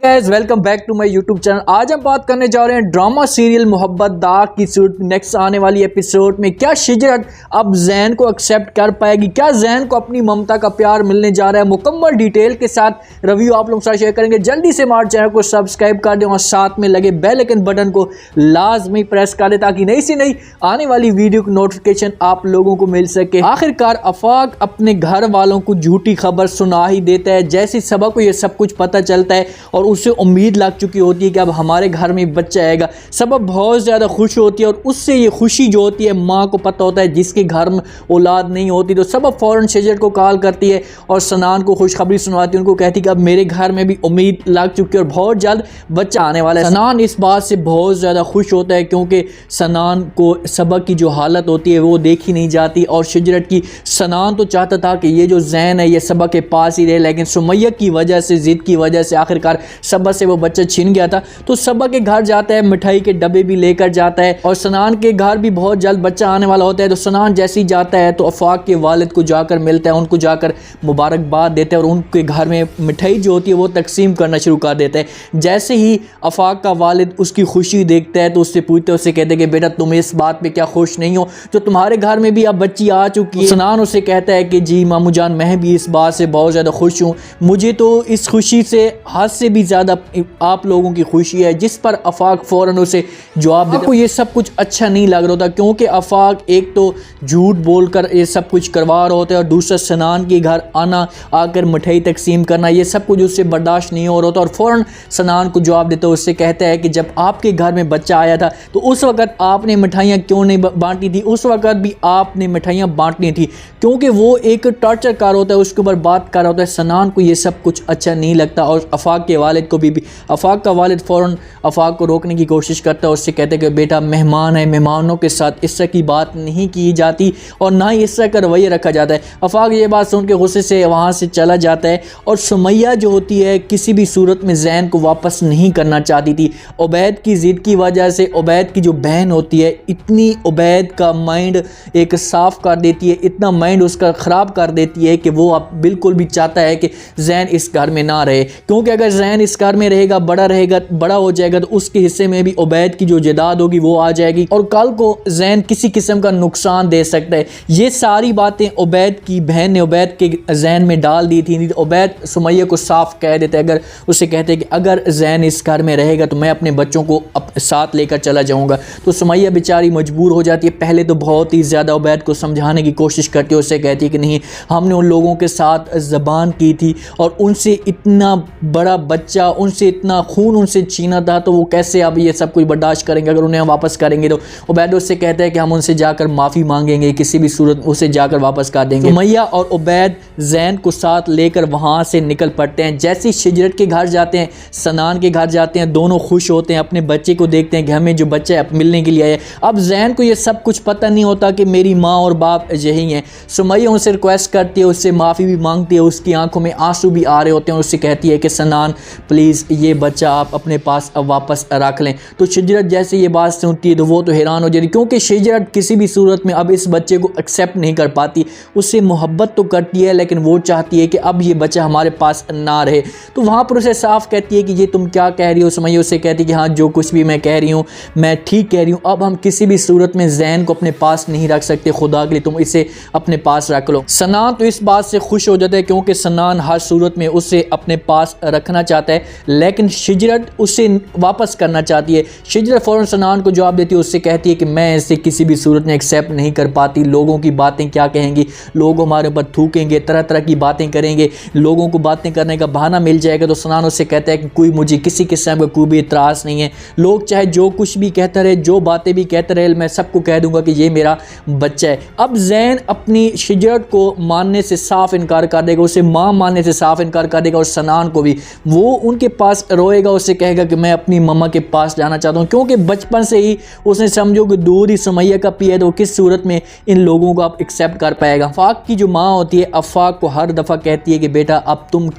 Guys welcome back to my YouTube channel. आज हम बात करने जा रहे हैं ड्रामा सीरियल मोहब्बत दाग की सूट नेक्स्ट आने वाली एपिसोड में क्या शिजरत अब जैन को एक्सेप्ट कर पाएगी, क्या जैन को अपनी ममता का प्यार मिलने जा रहा है। मुकम्मल डिटेल के साथ रिव्यू आप लोग साथ शेयर करेंगे। जल्दी से हमारे चैनल को सब्सक्राइब कर दें और साथ में लगे बेल आइकन बटन को लाजमी प्रेस कर दें ताकि नई से नई आने वाली वीडियो की नोटिफिकेशन आप लोगों को मिल सके। आखिरकार आफाक अपने घर वालों को झूठी खबर सुना ही देता है। जैसे सबा को यह सब कुछ पता चलता है और उससे उम्मीद लग चुकी होती है कि अब हमारे घर में बच्चा आएगा, सबब बहुत ज़्यादा खुश होती है और उससे ये खुशी जो होती है माँ को पता होता है जिसके घर में औलाद नहीं होती तो सबब फ़ौरन शिजरत को कॉल करती है और सनान को खुशखबरी सुनवाती है। उनको कहती है कि अब मेरे घर में भी उम्मीद लग चुकी है और बहुत जल्द बच्चा आने वाला है। सनान इस बात से बहुत ज़्यादा खुश होता है क्योंकि सनान को सबा की जो हालत होती है वो देखी नहीं जाती और शिजरत की सनान तो चाहता था कि ये जो जैन है ये सबा के पास ही रहे, लेकिन सुमैया की वजह से ज़िद की वजह से आखिरकार सबा से वो बच्चा छिन गया था। तो सबा के घर जाता है, मिठाई के डब्बे भी लेकर जाता है और सनान के घर भी बहुत जल्द बच्चा आने वाला होता है। तो सनान जैसे ही जाता है तो आफाक के वालिद को जाकर मिलता है, उनको जाकर मुबारकबाद देता है और उनके घर में मिठाई जो होती है वो तकसीम करना शुरू कर देता है। जैसे ही आफाक का वालिद उसकी खुशी देखता है तो उससे पूछते हैं, उससे कहते हैं कि बेटा तुम इस बात पे क्या खुश नहीं हो जो तुम्हारे घर में भी अब बच्ची आ चुकी है। सनान उससे कहता है कि जी मामू जान मैं भी इस बात से बहुत ज़्यादा खुश हूँ, मुझे तो इस खुशी से हद से भी ज़्यादा आप लोगों की खुशी है। जिस पर आफाक फ़ौरन उसे जवाब देता है आपको ये सब कुछ अच्छा नहीं लग रहा होता क्योंकि आफाक एक तो झूठ बोलकर ये सब कुछ करवा रहा होता है और दूसरा सनान के घर आना आकर मिठाई तकसीम करना ये सब कुछ उससे बर्दाश्त नहीं हो रहा होता और फ़ौरन सनान को जवाब देता है। उससे कहता है कि जब आपके घर में बच्चा आया था तो उस वक़्त आपने मिठाइयाँ क्यों नहीं बांटी थी, उस वक़्त भी आपने मिठाइयाँ बांटनी थी क्योंकि वो एक टॉर्चर कार होता है, उसके ऊपर बात कर रहा होता है। सनान को ये सब कुछ अच्छा नहीं लगता और आफाक के वालिद को भी आफाक का वालिद फ़ौरन आफाक को रोकने की कोशिश करता है। उससे कहते हैं कि बेटा मेहमान है, मेहमानों के साथ इस तरह की बात नहीं की जाती और ना ही इस तरह का रवैया रखा जाता है। आफाक ये बात सुन के गुस्से से वहाँ से चला जाता है और सुमैया जो होती है किसी भी सूरत में जैन को वापस नहीं करना चाहती थी। उबैद की ज़िद की वजह से उबैद की जो बहन होती है इतनी उबैद का माइंड एक साफ़ कर देती है, इतना माइंड उसका ख़राब कर देती है कि वो अब बिल्कुल भी चाहता है कि जैन इस घर में ना रहे क्योंकि अगर जैन इस घर में रहेगा बड़ा हो जाएगा तो उसके हिस्से में भी उबैद की जो जायदाद होगी वो आ जाएगी और कल को जैन किसी किस्म का नुकसान दे सकता है। ये सारी बातें उबैद की बहन ने उबैद के जैन में डाल दी थी। उबैद सुमैया को साफ कह देते अगर उसे कहते कि अगर जैन इस घर में रहेगा तो मैं अपने बच्चों को साथ लेकर चला जाऊँगा। तो सुमैया बेचारी मजबूर हो जाती है। पहले तो बहुत ही ज़्यादा उबैद को समझाने की कोशिश करती है, उससे कहती है कि नहीं हमने उन लोगों के साथ ज़बान की थी और उनसे इतना बड़ा बच्चा, उनसे इतना खून उनसे छीना था तो वो कैसे अब ये सब कुछ बर्दाश्त करेंगे, अगर उन्हें हम वापस करेंगे तो उबैद उससे कहता है कि हम उनसे जाकर माफ़ी मांगेंगे, किसी भी सूरत उसे जाकर वापस कर देंगे। सुमैया और उबैद जैन को साथ लेकर वहाँ से निकल पड़ते हैं। जैसे ही शिजरत के घर जाते हैं, सनान के घर जाते हैं, दोनों खुश होते हैं, अपने बच्चे को देखते हैं कि हमें जो बच्चा है मिलने के लिए आया है। अब जैन को ये सब कुछ पता नहीं होता कि मेरी माँ और बाप यही हैं। सुमैया उनसे रिक्वेस्ट करती है, उससे माफ़ी भी मांगती है, उसकी आंखों में आंसू भी आ रहे होते हैं। उससे कहती है कि सनान प्लीज़ ये बच्चा आप अपने पास अब वापस रख लें। तो शिजरत जैसे ये बात सुनती है तो वो तो हैरान हो जाती है क्योंकि शिजरत किसी भी सूरत में अब इस बच्चे को एक्सेप्ट नहीं कर पाती। उससे मोहब्बत तो करती है लेकिन वो चाहती है कि अब ये बच्चा हमारे पास ना रहे। तो वहाँ पर उसे साफ कहती है कि ये तुम क्या कह रही हो। सुमैया उससे कहती है कि हाँ जो कुछ भी मैं कह रही हूँ मैं ठीक कह रही हूँ, अब हम किसी भी सूरत में जैन को अपने पास नहीं रख सकते, खुदा के लिए तुम इसे अपने पास रख लो। सनान तो इस बात से खुश हो जाता है क्योंकि सनान हर सूरत में उसे अपने पास रखना चाहता है लेकिन शिजरत उसे वापस करना चाहती है। शिजरत फ़ौरन सनान को जवाब देती है, उससे कहती है कि मैं इसे किसी भी सूरत में एक्सेप्ट नहीं कर पाती, लोगों की बातें क्या कहेंगी, लोग हमारे ऊपर थूकेंगे, तरह तरह की बातें करेंगे, लोगों को बातें करने का बहाना मिल जाएगा। तो सनान उससे कहता है कि कोई मुझे किसी किस्म का कोई भी इतराज़ नहीं है, लोग चाहे जो कुछ भी कहते रहे, जो बातें भी कहते रहे, मैं सबको कह दूंगा कि ये मेरा बच्चा है। अब जैन अपनी शिजरत को मानने से साफ इनकार कर देगा, उसे माँ मानने से साफ इनकार कर देगा और सनान को भी वो उनके पास रोएगा, उससे कहेगा कि मैं अपनी मम्मा के पास जाना चाहता हूँ क्योंकि बचपन से ही उसने समझो कि दूर ही सुमैया का पिया है तो किस सूरत में इन लोगों को आप एक्सेप्ट कर पाएगा। आफाक की जो माँ होती है आफाक को हर दफ़ा कहती है कि बेटा अब तुम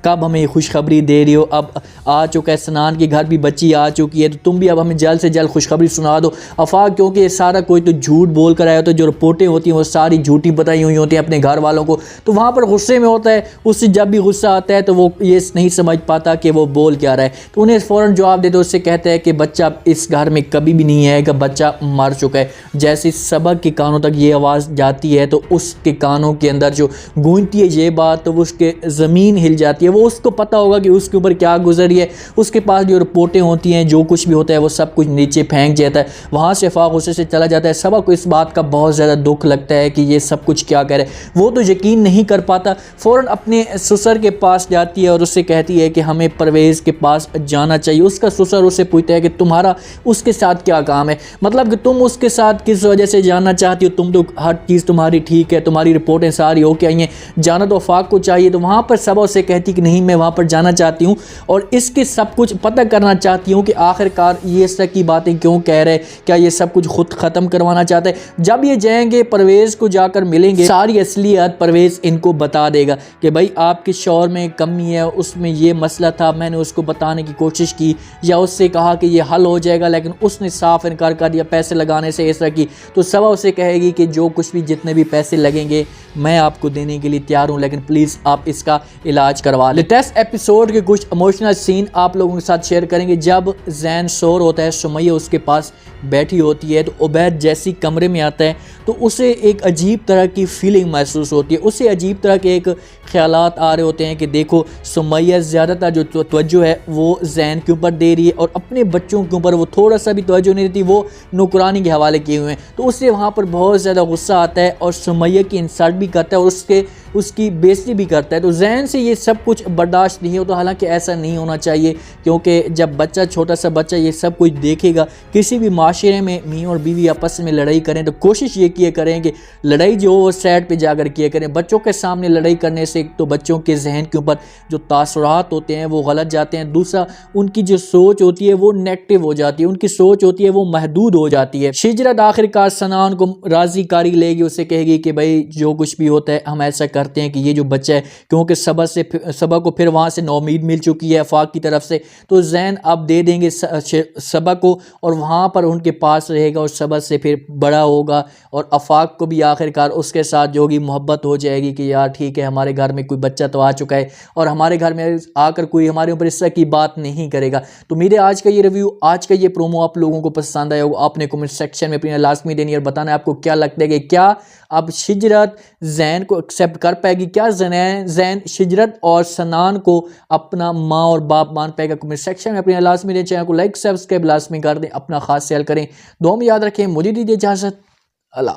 कब हमें खुशखबरी दे रही हो, अब आ चुका है सनान के घर भी बच्ची आ चुकी है तो तुम भी अब हमें जल्द से जल्द खुशखबरी सुना दो। आफाक क्योंकि ये सारा कोई तो झूठ बोल कर आया होता है, जो रिपोर्टें होती हैं वो सारी झूठी बताई हुई होती हैं अपने घर वालों को, तो वहाँ पर गुस्से में होता है। उससे जब भी गुस्सा आता है तो वो ये नहीं समझ पाता पाता कि वो बोल क्या रहा है, तो उन्हें फ़ौरन जवाब देते, उससे कहता है कि बच्चा इस घर में कभी भी नहीं आएगा, बच्चा मर चुका है। जैसे सबक के कानों तक ये आवाज़ जाती है तो उसके कानों के अंदर जो गूंजती है ये बात, तो वो उसके ज़मीन हिल जाती है। वो उसको पता होगा कि उसके ऊपर क्या गुजरी है, उसके पास जो रिपोर्टें होती हैं, जो कुछ भी होता है वो सब कुछ नीचे फेंक जाता है। वहाँ से फाक गुस्से से चला जाता है। सबक को इस बात का बहुत ज़्यादा दुख लगता है कि ये सब कुछ क्या कह रहे हैं। वो तो यकीन नहीं कर पाता, फ़ौरन अपने ससुर के पास जाती है और उससे कहती है कि हमें परवेज़ के पास जाना चाहिए। उसका ससुर उससे पूछता है कि तुम्हारा उसके साथ क्या काम है, मतलब कि तुम उसके साथ किस वजह से जाना चाहती हो, तुम तो हर चीज़ तुम्हारी ठीक है, तुम्हारी रिपोर्टें सारी होके आई हैं, जाना तो फाक को चाहिए। तो वहाँ पर सबा उससे कहती कि नहीं, मैं वहाँ पर जाना चाहती हूँ और इसके सब कुछ पता करना चाहती हूँ कि आखिरकार ये इस तरह की बातें क्यों कह रहे हैं, क्या ये सब कुछ खुद ख़त्म करवाना चाहते हैं। जब ये जाएंगे परवेज़ को जाकर मिलेंगे, सारी असलियत परवेज़ इनको बता देगा कि भाई आपके शौहर में कमी है, उसमें ये मसला था, मैंने उसको बताने की कोशिश की या उससे कहा कि ये हल हो जाएगा, लेकिन उसने साफ इनकार कर दिया पैसे लगाने से इस तरह की। तो सबा उसे कहेगी कि जो कुछ भी जितने भी पैसे लगेंगे मैं आपको देने के लिए तैयार हूँ, लेकिन प्लीज़ आप इसका इलाज करवा लें। लेटेस्ट एपिसोड के कुछ इमोशनल सीन आप लोगों के साथ शेयर करेंगे। जब जैन शोर होता है, सुमैया उसके पास बैठी होती है, तो उबैद जैसी कमरे में आता है तो उसे एक अजीब तरह की फीलिंग महसूस होती है। उसे अजीब तरह के एक ख्यालात आ रहे होते हैं कि देखो सुमैया ज़्यादातर जो तवज्जो है वो जैन के ऊपर दे रही है और अपने बच्चों के ऊपर वो थोड़ा सा भी तवज्जो नहीं देती, वो नौकरानी के हवाले किए हुए हैं। तो उससे वहाँ पर बहुत ज़्यादा गुस्सा आता है और सुमैया की इंसल्ट भी करता है और उसकी बेइज्जती भी करता है। तो जैन से ये सब कुछ बर्दाश्त नहीं होता, हालांकि ऐसा नहीं होना चाहिए, क्योंकि जब बच्चा, छोटा सा बच्चा ये सब कुछ देखेगा, किसी भी माशरे में मियाँ और बीवी आपस में लड़ाई करें तो कोशिश ये किया करें कि लड़ाई जो वो साइड पे जाकर किया करें। बच्चों के सामने लड़ाई करने से तो बच्चों के जहन के ऊपर जो तासुरात होते हैं वो गलत जाते हैं, दूसरा उनकी जो सोच होती है वो नेगेटिव हो जाती है, उनकी सोच होती है वो महदूद हो जाती है। शिजरत आखिरकार सनान को राज़ी कारी लेगी, उसे कहेगी कि भाई जो कुछ भी होता है हम ऐसा करते हैं कि ये जो बच्चा है, क्योंकि सबा को फिर वहाँ से नौमीद मिल चुकी है फाक की तरफ से, तो जैन अब दे देंगे सबा को और वहाँ पर उनके पास रहेगा और सबा से फिर बड़ा होगा और अफाक को भी आखिरकार उसके साथ जो होगी मोहब्बत हो जाएगी कि यार ठीक है, हमारे घर में कोई बच्चा तो आ चुका है और हमारे घर में आकर कोई हमारे ऊपर इस तरह की बात नहीं करेगा। तो मेरे आज का ये रिव्यू, आज का ये प्रोमो आप लोगों को पसंद आया होगा, आपने कमेंट सेक्शन में अपनी लाजमी देनी और बताना है आपको क्या लगता है कि क्या अब शिजरत जैन को एक्सेप्ट कर पाएगी, क्या जैन शिजरत और सनान को अपना माँ और बाप मान पाएगा। कमेंट सेक्शन में अपनी लाजमी दें, चैनल को लाइक सब्सक्राइब लाजमी कर दें, अपना खास ख्याल करें, दुआ में याद रखें। मुझे दीजिए इजाज़त, अल्लाह।